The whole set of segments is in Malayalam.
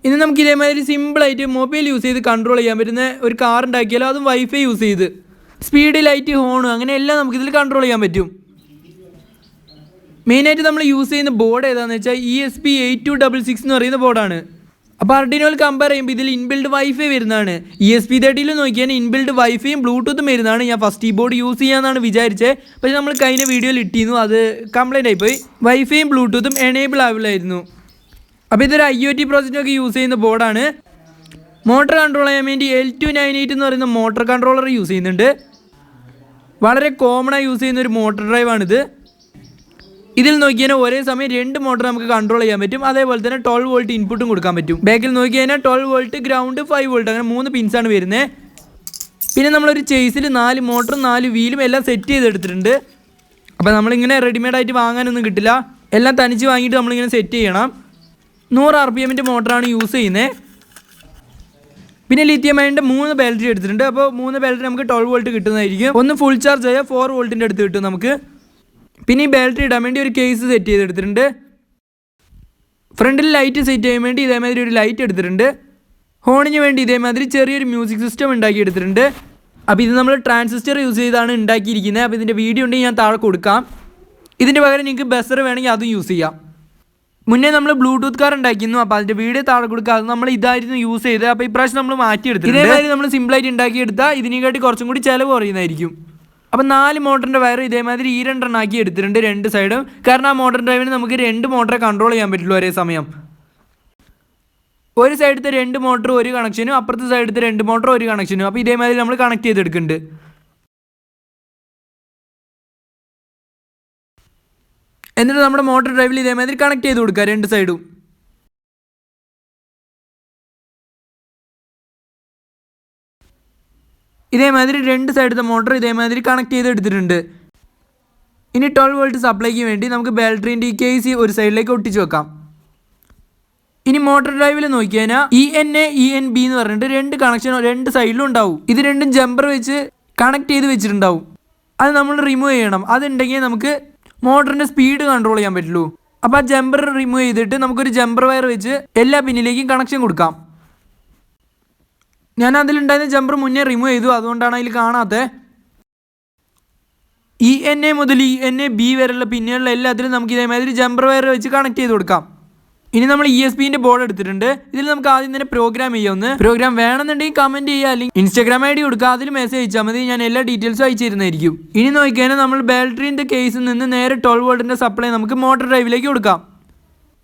ഇനി നമുക്ക് ഇതേമാതിരി സിമ്പിളായിട്ട് മൊബൈൽ യൂസ് ചെയ്ത് കൺട്രോൾ ചെയ്യാൻ പറ്റുന്ന ഒരു കാർ ഉണ്ടാക്കിയാലോ അതും വൈഫൈ യൂസ് ചെയ്ത് സ്പീഡ്, ലൈറ്റ്, ഹോൺ അങ്ങനെ എല്ലാം നമുക്കിതിൽ കൺട്രോൾ ചെയ്യാൻ പറ്റും. മെയിനായിട്ട് നമ്മൾ യൂസ് ചെയ്യുന്ന ബോർഡ് ഏതാണെന്ന് വെച്ചാൽ ESP8266 എന്ന് പറയുന്ന ബോർഡാണ്. അപ്പോൾ ആർഡിനോയിൽ കമ്പയർ ചെയ്യുമ്പോൾ ഇതിൽ ഇൻബിൽഡ് വൈഫൈ വരുന്നതാണ്. ESP30 നോക്കിയാൽ ഇൻബിൽഡ് വൈഫൈയും ബ്ലൂടൂത്തും വരുന്നതാണ്. ഞാൻ ഫസ്റ്റ് ഈ ബോർഡ് യൂസ് ചെയ്യാമെന്നാണ് വിചാരിച്ചത്. പക്ഷേ നമ്മൾ കഴിഞ്ഞ വീഡിയോയിൽ ഇട്ടിരുന്നു, അത് കംപ്ലൈൻ്റ് ആയിപ്പോയി. വൈഫൈയും ബ്ലൂടൂത്തും എനേബിൾ ആവില്ലായിരുന്നു. അപ്പോൾ ഇതൊരു IoT പ്രോജക്റ്റൊക്കെ യൂസ് ചെയ്യുന്ന ബോർഡാണ്. മോട്ടർ കൺട്രോൾ ചെയ്യാൻ വേണ്ടി L298 എന്ന് പറയുന്ന മോട്ടർ കൺട്രോളർ യൂസ് ചെയ്യുന്നുണ്ട്. വളരെ കോമണായി യൂസ് ചെയ്യുന്ന ഒരു മോട്ടർ ഡ്രൈവാണിത്. ഇതിൽ നോക്കിയാൽ ഒരേ സമയം 2 മോട്ടർ നമുക്ക് കൺട്രോൾ ചെയ്യാൻ പറ്റും. അതേപോലെ തന്നെ 12 വോൾട്ട് ഇൻപുട്ടും കൊടുക്കാൻ പറ്റും. ബാക്കിൽ നോക്കിയാൽ 12 വോൾട്ട്, ഗ്രൗണ്ട്, 5 വോൾട്ട് അങ്ങനെ 3 പിൻസാണ് വരുന്നത്. പിന്നെ നമ്മളൊരു ചേസിൽ 4 മോട്ടറും 4 വീലും എല്ലാം സെറ്റ് ചെയ്തെടുത്തിട്ടുണ്ട്. അപ്പോൾ നമ്മളിങ്ങനെ റെഡിമെയ്ഡായിട്ട് വാങ്ങാനൊന്നും കിട്ടില്ല, എല്ലാം തനിച്ച് വാങ്ങിയിട്ട് നമ്മളിങ്ങനെ സെറ്റ് ചെയ്യണം. 100 RPM മോട്ടറാണ് യൂസ് ചെയ്യുന്നത്. പിന്നെ ലിഥിയം അയണിൻ്റെ 3 ബാറ്ററി എടുത്തിട്ടുണ്ട്. അപ്പോൾ 3 ബാറ്ററി നമുക്ക് 12 വോൾട്ട് കിട്ടുന്നതായിരിക്കും. ഒന്ന് ഫുൾ ചാർജ് ആയാൽ 4 വോൾട്ടിൻ്റെ അടുത്ത് കിട്ടും നമുക്ക്. പിന്നെ ഈ ബാറ്ററി ഇടാൻ വേണ്ടി ഒരു കേസ് സെറ്റ് ചെയ്തെടുത്തിട്ടുണ്ട്. ഫ്രണ്ടിൽ ലൈറ്റ് സെറ്റ് ചെയ്യാൻ വേണ്ടി ഇതേമാതിരി ഒരു ലൈറ്റ് എടുത്തിട്ടുണ്ട്. ഹോണിന് വേണ്ടി ഇതേമാതിരി ചെറിയൊരു മ്യൂസിക് സിസ്റ്റം ഉണ്ടാക്കി എടുത്തിട്ടുണ്ട്. അപ്പോൾ ഇത് നമ്മൾ ട്രാൻസിസ്റ്റർ യൂസ് ചെയ്താണ് ഉണ്ടാക്കിയിരിക്കുന്നത്. അപ്പോൾ ഇതിൻ്റെ വീഡിയോ ഉണ്ടെങ്കിൽ ഞാൻ താഴെ കൊടുക്കാം. ഇതിൻ്റെ പകരം നിങ്ങൾക്ക് ബസർ വേണമെങ്കിൽ അതും യൂസ് ചെയ്യാം. മുന്നേ നമ്മൾ ബ്ലൂടൂത്ത് കാർ ഉണ്ടാക്കിയിരുന്നു. അപ്പോൾ അതിൻ്റെ വീഡിയോ താഴെ കൊടുക്കുക. അത് നമ്മൾ ഇതായിരുന്നു യൂസ് ചെയ്തത്. അപ്പോൾ ഇപ്രാവശ്യം നമ്മൾ മാറ്റിയെടുത്തിട്ടുണ്ട്. ഇതേമാതിരി നമ്മൾ സിമ്പിളായിട്ട് ഉണ്ടാക്കിയെടുത്താൽ ഇതിനെക്കാട്ടി കുറച്ചും കൂടി ചിലവ് കുറയുന്നതായിരിക്കും. അപ്പോൾ 4 മോട്ടറിൻ്റെ വയർ ഇതേമാതിരി ഈ 2 ആക്കി എടുത്തിട്ടുണ്ട് 2 സൈഡും. കാരണം ആ മോട്ടർ ഡ്രൈവിന് നമുക്ക് 2 മോട്ടറെ കൺട്രോൾ ചെയ്യാൻ പറ്റുള്ളൂ ഒരേ സമയം. ഒരു സൈഡത്തെ 2 മോട്ടർ ഒരു കണക്ഷനും, അപ്പുറത്തെ സൈഡത്തെ 2 മോട്ടർ ഒരു കണക്ഷനും. അപ്പോൾ ഇതേമാതിരി നമ്മൾ കണക്ട് ചെയ്തെടുക്കുന്നുണ്ട്. എന്നിട്ട് നമ്മുടെ മോട്ടർ ഡ്രൈവിൽ ഇതേമാതിരി കണക്ട് ചെയ്ത് കൊടുക്കുക 2 സൈഡും. ഇതേമാതിരി 2 സൈഡത്തെ മോട്ടർ ഇതേമാതിരി കണക്ട് ചെയ്ത് എടുത്തിട്ടുണ്ട്. ഇനി 12 വോൾട്ട് സപ്ലൈക്ക് വേണ്ടി നമുക്ക് ബാറ്ററീൻ്റെ ഈ കേസ് ഒരു സൈഡിലേക്ക് ഒട്ടിച്ച് വെക്കാം. ഇനി മോട്ടർ ഡ്രൈവിൽ നോക്കിയാൽ ENA ENB എന്ന് പറഞ്ഞിട്ട് 2 കണക്ഷൻ 2 സൈഡിലും ഉണ്ടാവും. ഇത് രണ്ടും ജമ്പർ വെച്ച് കണക്ട് ചെയ്ത് വെച്ചിട്ടുണ്ടാവും. അത് നമ്മൾ റിമൂവ് ചെയ്യണം. അതുണ്ടെങ്കിൽ നമുക്ക് മോട്ടറിൻ്റെ സ്പീഡ് കൺട്രോൾ ചെയ്യാൻ പറ്റുള്ളൂ. അപ്പോൾ ആ ജമ്പർ റിമൂവ് ചെയ്തിട്ട് നമുക്കൊരു ജമ്പർ വയർ വെച്ച് എല്ലാ പിന്നിലേക്കും കണക്ഷൻ കൊടുക്കാം. ഞാൻ അതിലുണ്ടായിരുന്ന ജമ്പർ മുന്നേ റിമൂവ് ചെയ്തു, അതുകൊണ്ടാണ് അതിൽ കാണാത്തത്. ENA മുതൽ ENAB വരെയുള്ള പിന്നുകളിൽ എല്ലാത്തിലും നമുക്ക് ഇതേമാതിരി ജമ്പർ വയർ വെച്ച് കണക്ട് ചെയ്ത് കൊടുക്കാം. ഇനി നമ്മൾ ESPൻ്റെ ബോർഡ് എടുത്തിട്ടുണ്ട്. ഇതിൽ നമുക്ക് ആദ്യം തന്നെ പ്രോഗ്രാം ചെയ്യാവുന്ന പ്രോഗ്രാം വേണമെന്നുണ്ടെങ്കിൽ കമൻറ്റ് ചെയ്യുക, അല്ലെങ്കിൽ Instagram ID കൊടുക്കുക, അതിൽ മെസ്സേജ് അയച്ചാൽ മതി. ഞാൻ എല്ലാ ഡീറ്റെയിൽസും അയച്ചു തരുന്നതായിരിക്കും. ഇനി നോക്കിയാൽ നമ്മൾ ബാറ്ററീൻ്റെ കേസിൽ നിന്ന് നേരെ 12 വോൾട്ടിൻ്റെ സപ്ലൈ നമുക്ക് മോട്ടർ ഡ്രൈവിലേക്ക് കൊടുക്കാം.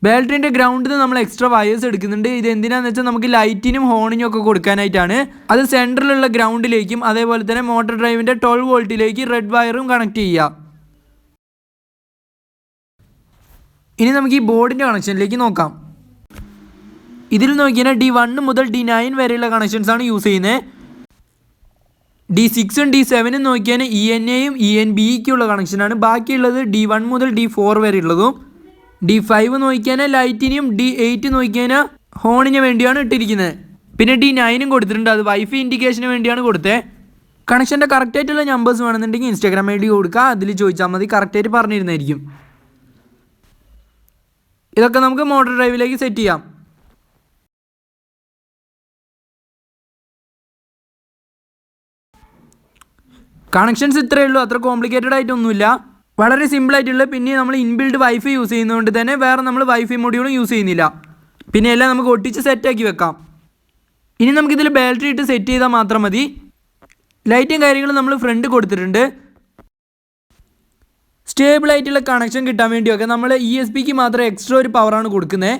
ബാറ്ററീൻ്റെ ഗ്രൗണ്ടിൽ നിന്ന് നമ്മൾ എക്സ്ട്രാ വയേഴ്സ് എടുക്കുന്നുണ്ട്. ഇത് എന്തിനാണെന്ന് വെച്ചാൽ നമുക്ക് ലൈറ്റിനും ഹോണിനും ഒക്കെ കൊടുക്കാനായിട്ടാണ്. അത് സെൻറ്ററിലുള്ള ഗ്രൗണ്ടിലേക്കും അതേപോലെ തന്നെ മോട്ടർ ഡ്രൈവിൻ്റെ 12 വോൾട്ടിലേക്ക് റെഡ് വയറും കണക്ട് ചെയ്യുക. ഇനി നമുക്ക് ഈ ബോർഡിൻ്റെ കണക്ഷനിലേക്ക് നോക്കാം. ഇതിൽ നോക്കിയാൽ D1 മുതൽ D9 വരെയുള്ള കണക്ഷൻസാണ് യൂസ് ചെയ്യുന്നത്. D6 D7 നോക്കിയാൽ ENAയും ENBക്കുള്ള കണക്ഷനാണ്. ബാക്കിയുള്ളത് D1 മുതൽ D4 വരെ ഉള്ളതും. D5 നോക്കിയാൽ ലൈറ്റിനും, D8 നോക്കിയാൽ ഹോണിന് വേണ്ടിയാണ് ഇട്ടിരിക്കുന്നത്. പിന്നെ D9 കൊടുത്തിട്ടുണ്ട്, അത് വൈഫൈ ഇൻഡിക്കേഷന് വേണ്ടിയാണ് കൊടുത്തത്. കണക്ഷൻ്റെ കറക്റ്റായിട്ടുള്ള നമ്പേഴ്സ് വേണമെന്നുണ്ടെങ്കിൽ Instagram ID കൊടുക്കുക, അതിൽ ചോദിച്ചാൽ മതി, കറക്റ്റായിട്ട് പറഞ്ഞിരുന്നതായിരിക്കും. ഇതൊക്കെ നമുക്ക് മോട്ടർ ഡ്രൈവിലേക്ക് സെറ്റ് ചെയ്യാം. കണക്ഷൻസ് ഇത്രയേ ഉള്ളൂ, അത്ര കോംപ്ലിക്കേറ്റഡ് ആയിട്ടൊന്നുമില്ല, വളരെ സിമ്പിളായിട്ടുള്ള. പിന്നെ നമ്മൾ ഇൻബിൽഡ് വൈഫൈ യൂസ് ചെയ്യുന്നതുകൊണ്ട് തന്നെ വേറെ നമ്മൾ വൈഫൈ മൊഡ്യൂളും യൂസ് ചെയ്യുന്നില്ല. പിന്നെ എല്ലാം നമുക്ക് ഒട്ടിച്ച് സെറ്റാക്കി വെക്കാം. ഇനി നമുക്കിതിൽ ബാറ്ററി ഇട്ട് സെറ്റ് ചെയ്താൽ മാത്രം മതി. ലൈറ്റും കാര്യങ്ങളും നമ്മൾ ഫ്രണ്ട് കൊടുത്തിട്ടുണ്ട്. സ്റ്റേബിൾ ആയിട്ടുള്ള കണക്ഷൻ കിട്ടാൻ വേണ്ടിയൊക്കെ നമ്മൾ ESPക്ക് മാത്രം എക്സ്ട്രാ ഒരു പവറാണ് കൊടുക്കുന്നത്.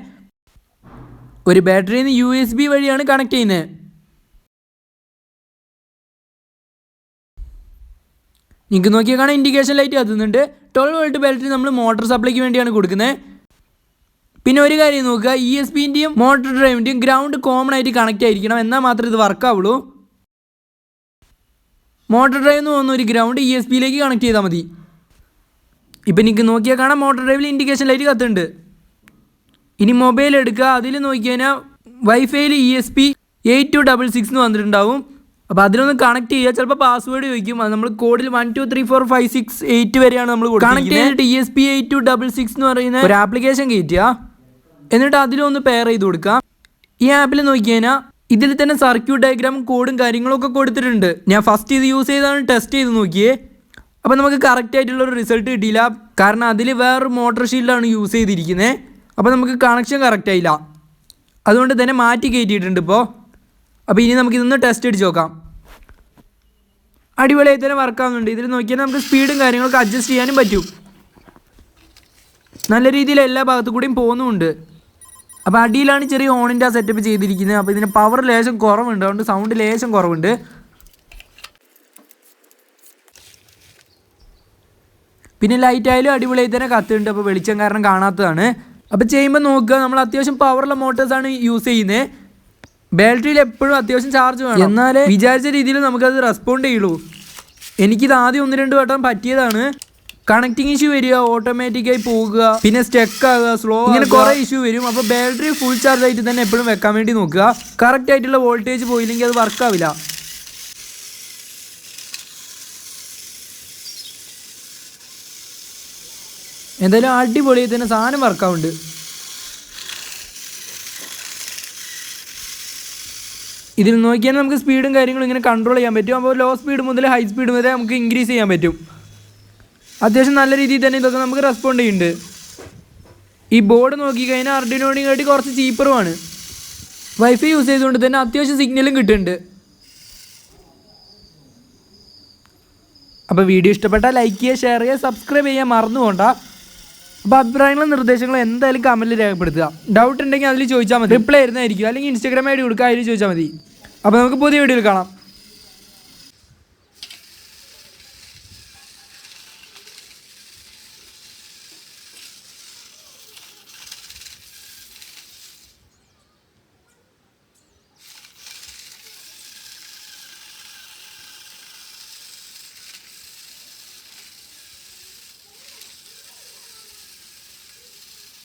ഒരു ബാറ്ററിയിൽ നിന്ന് USB വഴിയാണ് കണക്ട് ചെയ്യുന്നത്. നിങ്ങൾക്ക് നോക്കിയാൽ കാണാൻ ഇൻഡിക്കേഷൻ ലൈറ്റ് കത്തുന്നുണ്ട്. 12 വോൾട്ട് ബാറ്ററി നമ്മൾ മോട്ടോർ സപ്ലൈക്ക് വേണ്ടിയാണ് കൊടുക്കുന്നത്. പിന്നെ ഒരു കാര്യം നോക്കുക, ESPൻ്റെയും മോട്ടോർ ഡ്രൈവിൻ്റെയും ഗ്രൗണ്ട് കോമൺ ആയിട്ട് കണക്റ്റ് ആയിരിക്കണം, എന്നാൽ മാത്രമേ ഇത് വർക്കാവുള്ളൂ. മോട്ടോർ ഡ്രൈവിൽ നിന്ന് പോകുന്ന ഒരു ഗ്രൗണ്ട് ESPയിലേക്ക് കണക്ട് ചെയ്താൽ മതി. ഇപ്പം എനിക്ക് നോക്കിയാൽ കാണാം മോട്ടോർ ഡ്രൈവിൽ ഇൻഡിക്കേഷൻ ലൈറ്റ് കത്തുന്നുണ്ട്. ഇനി മൊബൈൽ എടുക്കുക, അതിൽ നോക്കിയാൽ വൈഫൈയിൽ ESP8266 എന്ന് വന്നിട്ടുണ്ടാവും. അപ്പോൾ അതിലൊന്ന് കണക്ട് ചെയ്യുക. ചിലപ്പോൾ പാസ്വേഡ് ചോദിക്കും. അത് നമ്മൾ കോഡിൽ 1 2 3 4 5 6 8 വരെയാണ് നമ്മൾ കണക്ട് ചെയ്തിട്ട് ESP8266 എന്ന് പറയുന്ന ഒരു ആപ്ലിക്കേഷൻ കയറ്റുക. എന്നിട്ട് അതിലൊന്ന് പെയർ ചെയ്ത് കൊടുക്കുക. ഈ ആപ്പിൽ നോക്കിക്കഴിഞ്ഞാൽ ഇതിൽ തന്നെ സർക്യൂട്ട് ഡയഗ്രാമും കോഡും കാര്യങ്ങളൊക്കെ കൊടുത്തിട്ടുണ്ട്. ഞാൻ ഫസ്റ്റ് ഇത് യൂസ് ചെയ്താണ് ടെസ്റ്റ് ചെയ്ത് നോക്കിയേ. അപ്പോൾ നമുക്ക് കറക്റ്റ് ആയിട്ടുള്ളൊരു റിസൾട്ട് കിട്ടിയില്ല. കാരണം അതിൽ വേറൊരു മോട്ടോർ ഷീൽഡാണ് യൂസ് ചെയ്തിരിക്കുന്നത്. അപ്പോൾ നമുക്ക് കണക്ഷൻ കറക്റ്റ് ആയില്ല. അതുകൊണ്ട് തന്നെ മാറ്റി കയറ്റിയിട്ടുണ്ട് ഇപ്പോൾ. അപ്പോൾ ഇനി നമുക്കിതൊന്ന് ടെസ്റ്റ് അടിച്ച് നോക്കാം. അടിപൊളിയായി തന്നെ വർക്കാവുന്നുണ്ട്. ഇതിൽ നോക്കിയാൽ നമുക്ക് സ്പീഡും കാര്യങ്ങളൊക്കെ അഡ്ജസ്റ്റ് ചെയ്യാനും പറ്റും. നല്ല രീതിയിൽ എല്ലാ ഭാഗത്തു കൂടിയും പോകുന്നുമുണ്ട്. അപ്പോൾ അടിയിലാണ് ചെറിയ ഓണിൻ്റെ ആ സെറ്റപ്പ് ചെയ്തിരിക്കുന്നത്. അപ്പോൾ ഇതിന് പവർ ലേശം കുറവുണ്ട്, അതുകൊണ്ട് സൗണ്ട് ലേശം കുറവുണ്ട്. പിന്നെ ലൈറ്റ് ആയാലും അടിപൊളിയായി തന്നെ കത്തുന്നുണ്ട്. അപ്പോൾ വെളിച്ചം കാരണം കാണാത്തതാണ്. അപ്പോൾ ചെയ്യുമ്പോൾ നോക്കുക, നമ്മൾ അത്യാവശ്യം പവറുള്ള മോട്ടോഴ്സാണ് യൂസ് ചെയ്യുന്നത്. ബാറ്ററിയിൽ എപ്പോഴും അത്യാവശ്യം ചാർജ് വേണം, എന്നാലേ വിചാരിച്ച രീതിയിൽ നമുക്കത് റെസ്പോണ്ട് ചെയ്യുള്ളൂ. എനിക്കിത് ആദ്യം 1-2 വട്ടം പറ്റിയതാണ്. കണക്റ്റിംഗ് ഇഷ്യൂ വരിക, ഓട്ടോമാറ്റിക്കായി പോകുക, പിന്നെ സ്റ്റക്ക് ആകുക, സ്ലോ, ഇങ്ങനെ കുറേ ഇഷ്യൂ വരും. അപ്പോൾ ബാറ്ററി ഫുൾ ചാർജ് ആയിട്ട് തന്നെ എപ്പോഴും വെക്കാൻ വേണ്ടി നോക്കുക. കറക്റ്റ് ആയിട്ടുള്ള വോൾട്ടേജ് പോയില്ലെങ്കിൽ അത് വർക്കാവില്ല. എന്തായാലും അടിപൊളിയായി തന്നെ സാധനം വർക്കാവുന്നുണ്ട്. ഇതിൽ നോക്കിയാൽ നമുക്ക് സ്പീഡും കാര്യങ്ങളും ഇങ്ങനെ കൺട്രോൾ ചെയ്യാൻ പറ്റും. അപ്പോൾ ലോ സ്പീഡ് മുതൽ ഹൈ സ്പീഡ് വരെ നമുക്ക് ഇൻക്രീസ് ചെയ്യാൻ പറ്റും. അത്യാവശ്യം നല്ല രീതിയിൽ തന്നെ ഇതൊക്കെ നമുക്ക് റെസ്പോണ്ട് ചെയ്യുന്നുണ്ട്. ഈ ബോർഡ് നോക്കിക്കഴിഞ്ഞാൽ ആർഡിനോണിനെക്കാട്ടി കുറച്ച് ചീപ്പറുമാണ്. വൈഫൈ യൂസ് ചെയ്തുകൊണ്ട് തന്നെ അത്യാവശ്യം സിഗ്നലും കിട്ടുന്നുണ്ട്. അപ്പോൾ വീഡിയോ ഇഷ്ടപ്പെട്ടാൽ ലൈക്ക് ചെയ്യുക, ഷെയർ ചെയ്യുക, സബ്സ്ക്രൈബ് ചെയ്യാൻ മറന്നു പോകണ്ട. അപ്പോൾ അഭിപ്രായങ്ങളും നിർദ്ദേശങ്ങളും എന്തായാലും കമൻറ്റിൽ രേഖപ്പെടുത്തുക. ഡൗട്ട് ഉണ്ടെങ്കിൽ അതിൽ ചോദിച്ചാൽ മതി, റിപ്ലൈ വരുന്നതായിരിക്കും. അല്ലെങ്കിൽ ഇൻസ്റ്റാഗ്രാം ഐ ഡി കൊടുക്കുക, അതിൽ ചോദിച്ചാൽ മതി. അപ്പോൾ നമുക്ക് പുതിയ വീഡിയോയിൽ കാണാം.